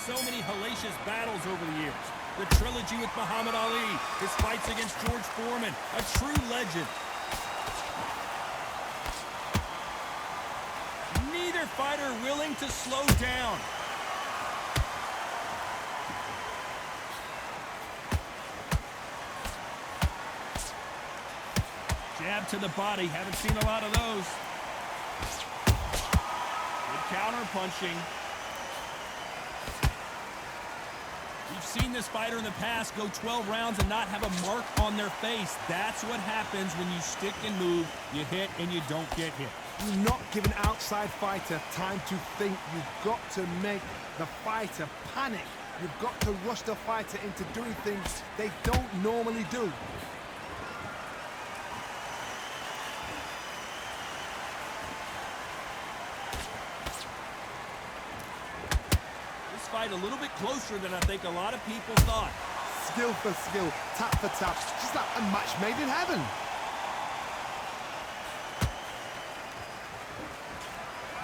so many hellacious battles over the years. The trilogy with Muhammad Ali, his fights against George Foreman, a true legend. Neither fighter willing to slow down. Jab to the body, haven't seen a lot of those. Good counter punching. We've seen this fighter in the past go 12 rounds and not have a mark on their face. That's what happens when you stick and move. You hit and you don't get hit. You're not giving outside fighter time to think. You've got to make the fighter panic. You've got to rush the fighter into doing things they don't normally do. Fight a little bit closer than I think a lot of people thought. Skill for skill, tap for tap, just like a match made in heaven.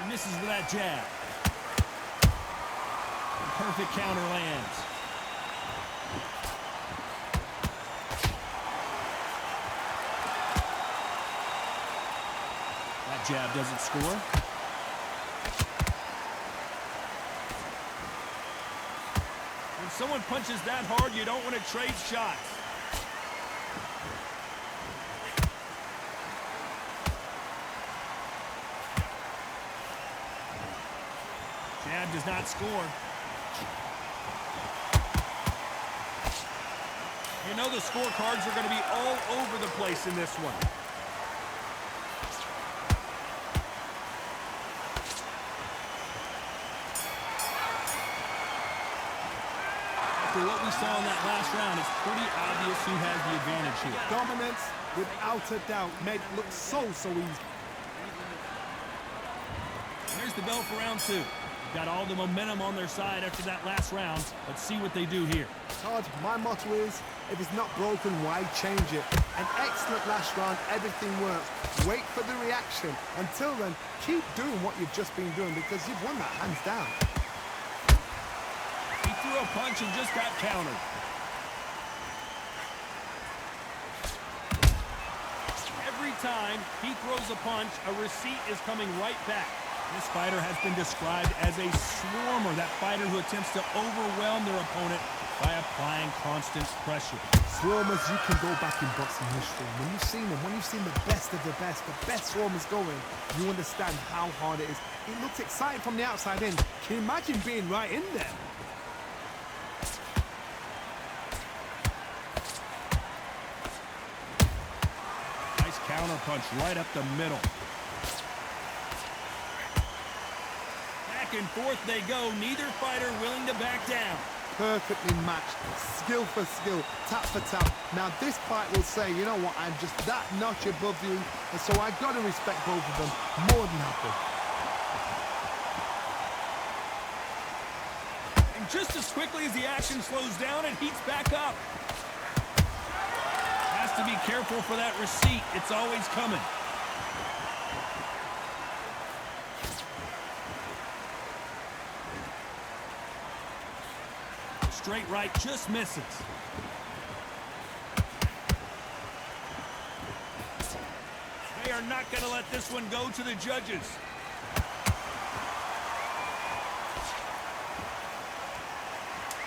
He misses with that jab. The perfect counter lands. That jab doesn't score. When someone punches that hard, you don't want to trade shots. Jab does not score. You know the scorecards are going to be all over the place in this one. What we saw in that last round, it's pretty obvious who has the advantage here. Dominance, without a doubt, made it look so easy. Here's the bell for round two. They've got all the momentum on their side after that last round. Let's see what they do here. Todd, my motto is, if it's not broken, why change it? An excellent last round, everything works. Wait for the reaction. Until then, keep doing what you've just been doing because you've won that hands down. He threw a punch and just got countered. Every time he throws a punch, a receipt is coming right back. This fighter has been described as a swarmer, that fighter who attempts to overwhelm their opponent by applying constant pressure. Swarmers, you can go back in boxing history. When you've seen them, when you've seen the best of the best swarmers going, you understand how hard it is. It looks exciting from the outside in. Can you imagine being right in there? Counter punch right up the middle. Back and forth they go. Neither fighter willing to back down. Perfectly matched. Skill for skill. Tap for tap. Now this fight will say, you know what, I'm just that notch above you. And so I've got to respect both of them. More than happy. And just as quickly as the action slows down, it heats back up. To be careful for that receipt. It's always coming. Straight right just misses. They are not going to let this one go to the judges.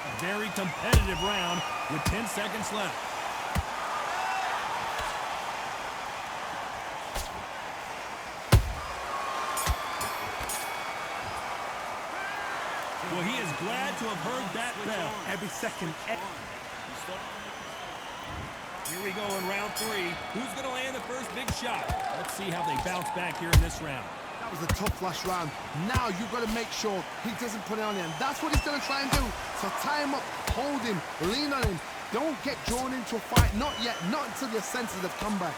A very competitive round with 10 seconds left. Well, he is glad to have heard that bell. Every second. Here we go in round three. Who's going to land the first big shot? Let's see how they bounce back here in this round. That was a tough last round. Now you've got to make sure he doesn't put it on him. That's what he's going to try and do. So tie him up, hold him, lean on him. Don't get drawn into a fight. Not yet. Not until your senses have come back.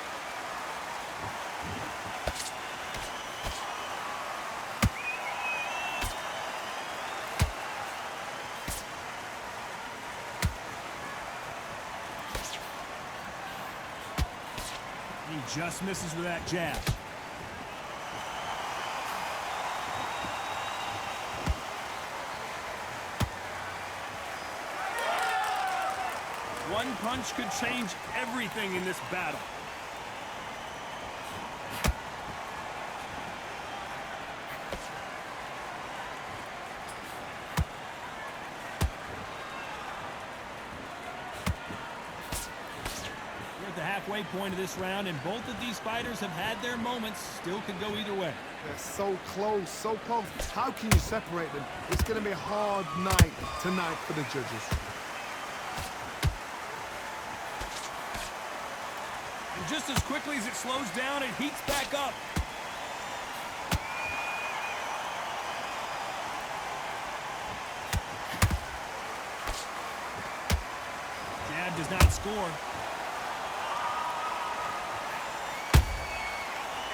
He just misses with that jab. One punch could change everything in this battle. We're at the halfway point of this round, and both of these fighters have had their moments. Still could go either way. They're so close, so close. How can you separate them? It's going to be a hard night tonight for the judges. And just as quickly as it slows down, it heats back up. Jab does not score.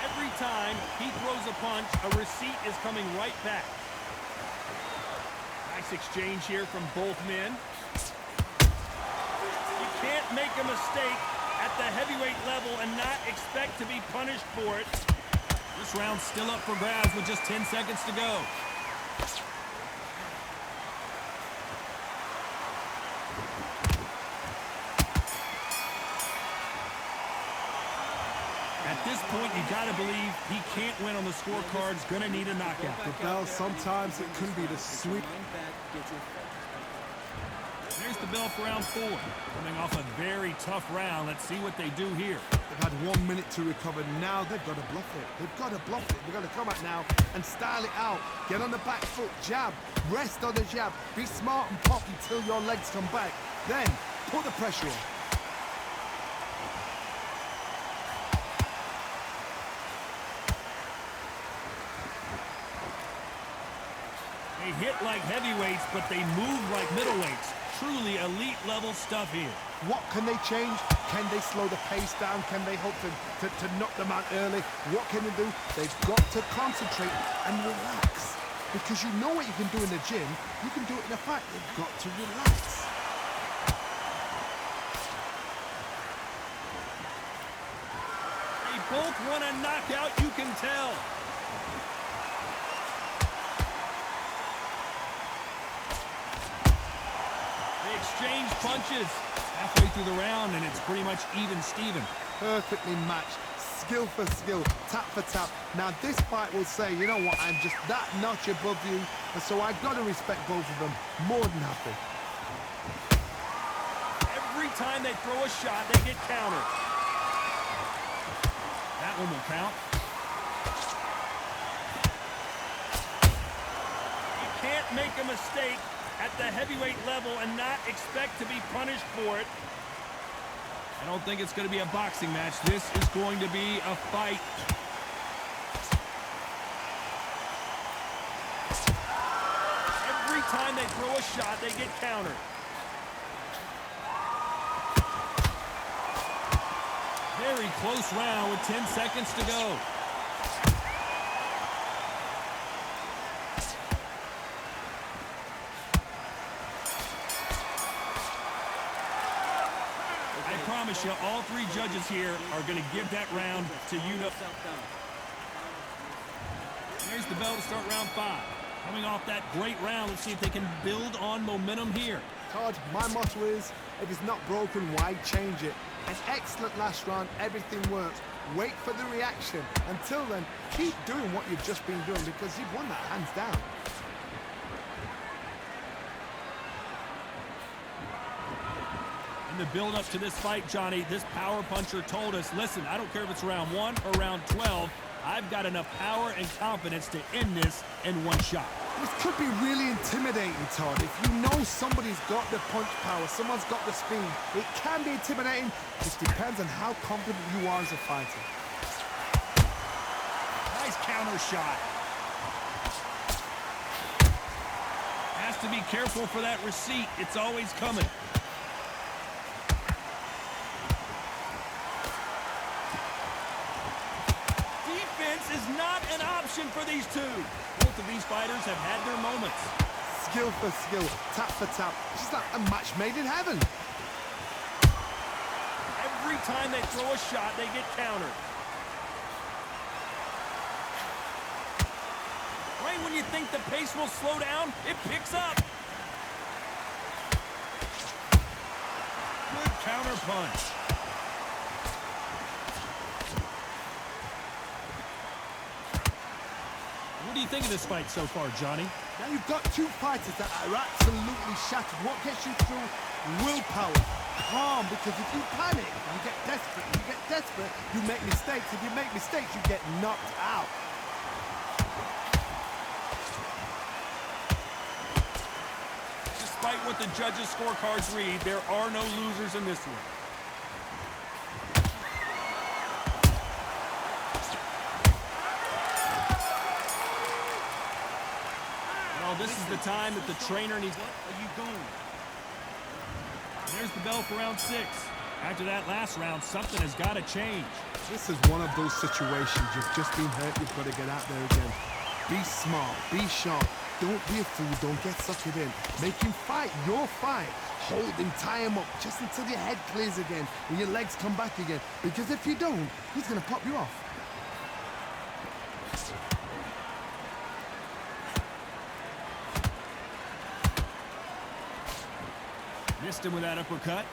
Every time he throws a punch, a receipt is coming right back. Nice exchange here from both men. You can't make a mistake at the heavyweight level and not expect to be punished for it. This round's still up for grabs with just 10 seconds to go. At this point, you gotta believe he can't win on the scorecard's gonna need a knockout. The bell, sometimes it can be the sweet. There's the bell for round 4. Coming off a very tough round. Let's see what they do here. They've had 1 minute to recover. Now they've got to bluff it. They've got to bluff it. They've got to come out now and style it out. Get on the back foot, jab, rest on the jab. Be smart and pop until your legs come back. Then put the pressure on. They hit like heavyweights, but they move like middleweights. Truly elite level stuff here. What can they change? Can they slow the pace down? Can they hope to knock them out early? What can they do? They've got to concentrate and relax. Because you know what you can do in the gym, you can do it in a fight. They've got to relax. They both want a knockout, you can tell. Exchange punches halfway through the round, and it's pretty much even Steven. Perfectly matched, skill for skill, tap for tap. Now this fight will say, you know what, I'm just that notch above you, and so I've got to respect both of them more than happy. Every time they throw a shot, they get countered. That one will count. You can't make a mistake at the heavyweight level and not expect to be punished for it. I don't think it's going to be a boxing match. This is going to be a fight. Every time they throw a shot, they get countered. Very close round with 10 seconds to go. I promise you, all three judges here are going to give that round to you. There's the bell to start round 5. Coming off that great round, let's see if they can build on momentum here. Todd, my motto is, if it's not broken, why change it? An excellent last round, everything works. Wait for the reaction. Until then, keep doing what you've just been doing because you've won that hands down. In the build-up to this fight, Johnny, this power puncher told us, listen, I don't care if it's round 1 or round 12, I've got enough power and confidence to end this in one shot. This could be really intimidating, Todd. If you know somebody's got the punch power, someone's got the speed, it can be intimidating. It depends on how confident you are as a fighter. Nice counter shot. Has to be careful for that receipt. It's always coming. Is not an option for these two. Both of these fighters have had their moments. Skill for skill, tap for tap. It's just like a match made in heaven. Every time they throw a shot, they get countered. Right when you think the pace will slow down, it picks up. Good counter punch. What do you think of this fight so far, Johnny? Now you've got two fighters that are absolutely shattered. What gets you through? Willpower. Calm, because if you panic, you get desperate. If you get desperate, you make mistakes. If you make mistakes, you get knocked out. Despite what the judges' scorecards read, there are no losers in this one. Well, this is the time that the trainer needs... What are you going? There's the bell for round 6. After that last round, something has got to change. This is one of those situations. You've just been hurt. You've got to get out there again. Be smart. Be sharp. Don't be a fool. Don't get suckered in. Make him fight your fight. Hold him, tie him up just until your head clears again and your legs come back again. Because if you don't, he's going to pop you off. Missed him with that uppercut.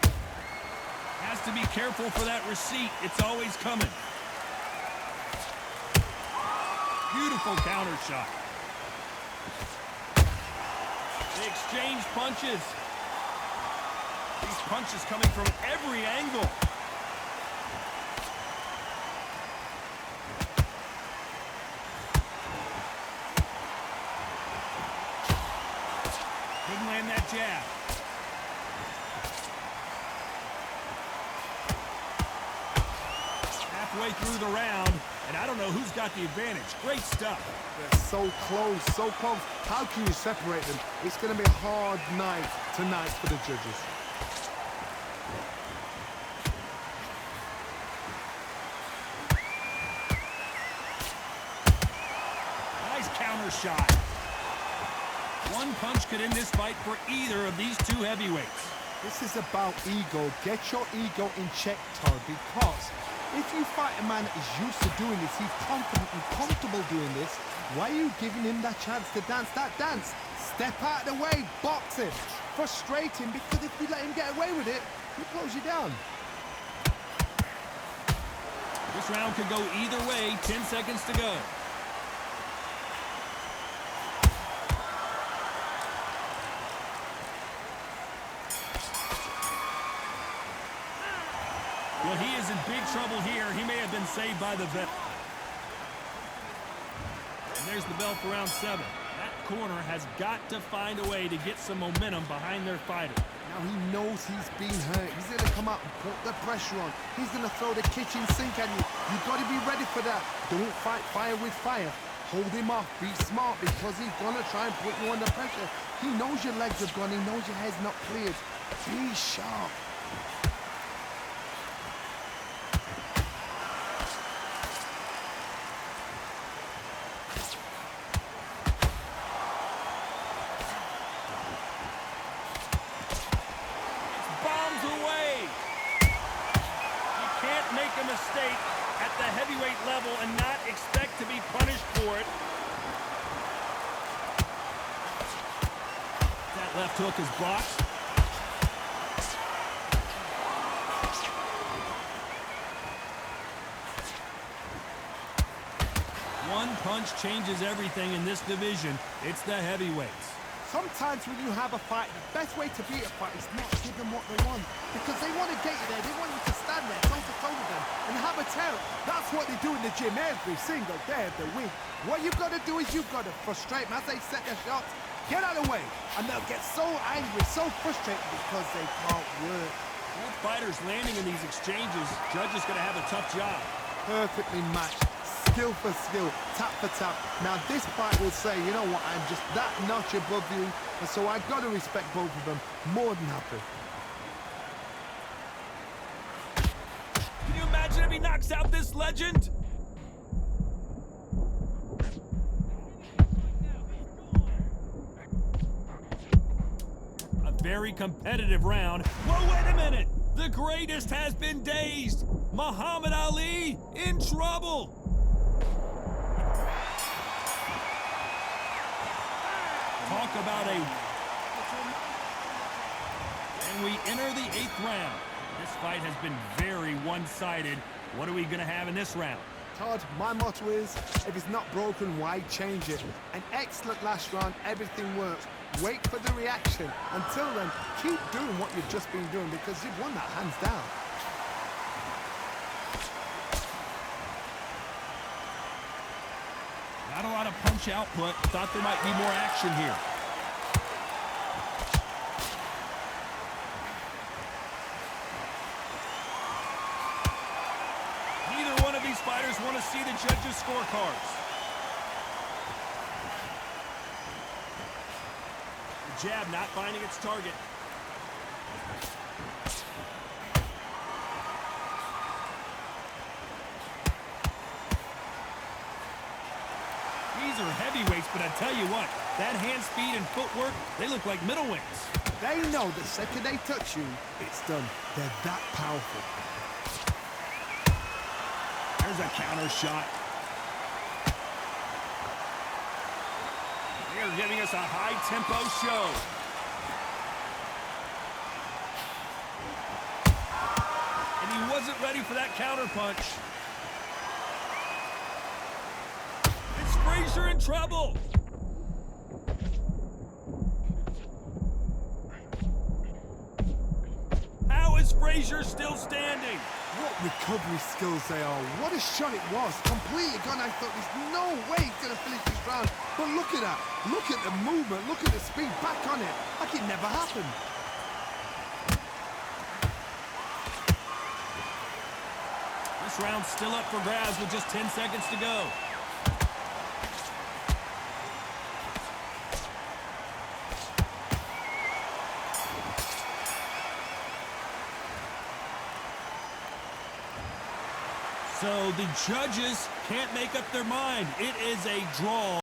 Has to be careful for that receipt. It's always coming. Beautiful counter shot. They exchange punches. These punches coming from every angle. Couldn't land that jab. Halfway through the round, and I don't know who's got the advantage. Great stuff. They're so close, so close. How can you separate them? It's going to be a hard night tonight for the judges. Nice counter shot. One punch could end this fight for either of these two heavyweights. This is about ego. Get your ego in check, Todd, because if you fight a man that is used to doing this, he's confident and comfortable doing this, why are you giving him that chance to dance that dance? Step out of the way, box him, frustrate him, because if you let him get away with it, he'll close you down. This round could go either way. 10 seconds to go. Well, he is in big trouble here. He may have been saved by the vet. And there's the bell for round 7. That corner has got to find a way to get some momentum behind their fighter. Now he knows he's been hurt. He's going to come out and put the pressure on. He's going to throw the kitchen sink at you. You've got to be ready for that. Don't fight fire with fire. Hold him off. Be smart, because he's going to try and put you under pressure. He knows your legs are gone. He knows your head's not cleared. Be sharp. Make a mistake at the heavyweight level and not expect to be punished for it. That left hook is blocked. One punch changes everything in this division. It's the heavyweights. Sometimes when you have a fight, the best way to beat a fight is not give them what they want. Because they want to get you there. They want you to stand there, toe-to-toe with them, and have a tear. That's what they do in the gym every single day of the week. What you've got to do is you've got to frustrate them as they set their shots. Get out of the way. And they'll get so angry, so frustrated because they can't work. Both fighters landing in these exchanges. Judge is going to have a tough job. Perfectly matched. Skill for skill, tap for tap. Now this fight will say, you know what, I'm just that notch above you, and so I've got to respect both of them. More than happy. Can you imagine if he knocks out this legend? A very competitive round. Whoa, wait a minute! The greatest has been dazed! Muhammad Ali in trouble! Talk about a... And we enter the 8th round. This fight has been very one-sided. What are we going to have in this round? Todd, my motto is, if it's not broken, why change it? An excellent last round, everything works. Wait for the reaction. Until then, keep doing what you've just been doing because you've won that hands down. Not a lot of punch output. Thought there might be more action here. Neither one of these fighters want to see the judges' scorecards. The jab not finding its target. These are heavyweights, but I tell you what, that hand speed and footwork, they look like middleweights. They know the second they touch you, it's done. They're that powerful. There's a counter shot. They are giving us a high-tempo show. And he wasn't ready for that counter punch. It's Frazier in trouble. How is Frazier still standing? What recovery skills they are. What a shot it was. Completely gone. I thought there's no way he's going to finish this round. But look at that. Look at the movement. Look at the speed back on it. Like it never happened. This round's still up for grabs with just 10 seconds to go. So the judges can't make up their mind. It is a draw.